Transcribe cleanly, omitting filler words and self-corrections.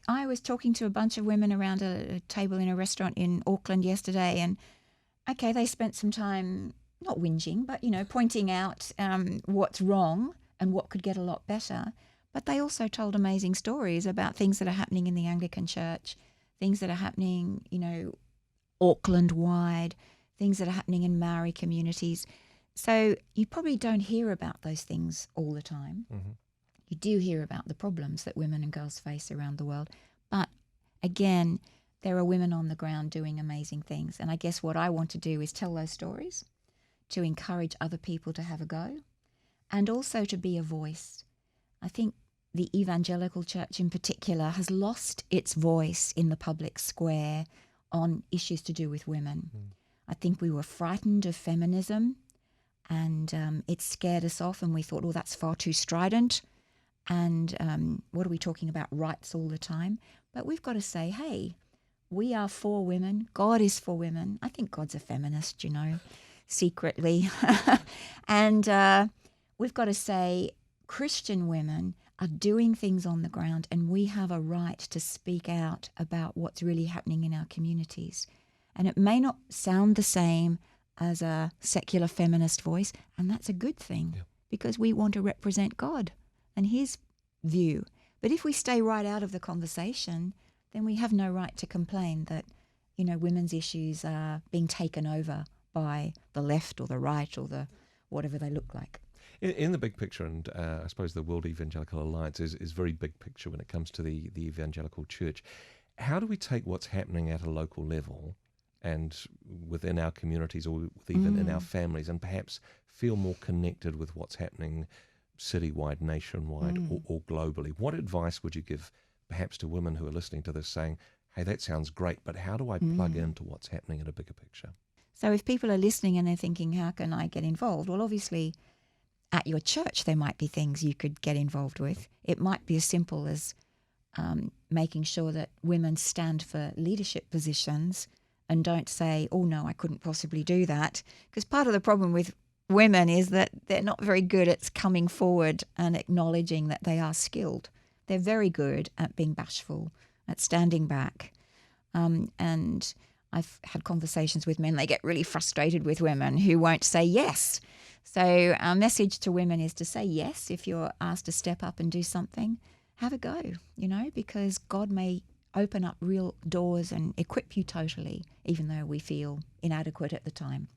I was talking to a bunch of women around a table in a restaurant in Auckland yesterday, and okay, they spent some time not whinging, but, pointing out what's wrong and what could get a lot better. But they also told amazing stories about things that are happening in the Anglican Church, things that are happening, Auckland-wide, things that are happening in Maori communities. So you probably don't hear about those things all the time. Mm-hmm. You do hear about the problems that women and girls face around the world. But again, there are women on the ground doing amazing things. And I guess what I want to do is tell those stories, to encourage other people to have a go, and also to be a voice. I think the evangelical church in particular has lost its voice in the public square on issues to do with women. I think we were frightened of feminism, and it scared us off, and we thought, oh, that's far too strident. And what are we talking about? Rights all the time. But we've got to say, hey, we are for women. God is for women. I think God's a feminist, secretly. And we've got to say Christian women are doing things on the ground, and we have a right to speak out about what's really happening in our communities. And it may not sound the same as a secular feminist voice, and that's a good thing, because we want to represent God and his view. But if we stay right out of the conversation, then we have no right to complain that, women's issues are being taken over by the left or the right or the whatever they look like. In the big picture, and I suppose the World Evangelical Alliance is very big picture when it comes to the evangelical church. How do we take what's happening at a local level and within our communities, or even in our families, and perhaps feel more connected with what's happening citywide, nationwide, or globally? What advice would you give perhaps to women who are listening to this saying, hey, that sounds great, but how do I plug into what's happening at a bigger picture? So if people are listening and they're thinking, how can I get involved? Well, obviously, at your church, there might be things you could get involved with. It might be as simple as making sure that women stand for leadership positions and don't say, oh, no, I couldn't possibly do that. Because part of the problem with women is that they're not very good at coming forward and acknowledging that they are skilled. They're very good at being bashful, at standing back. And I've had conversations with men, they get really frustrated with women who won't say yes. So our message to women is to say yes if you're asked to step up and do something. Have a go, because God may open up real doors and equip you totally, even though we feel inadequate at the time.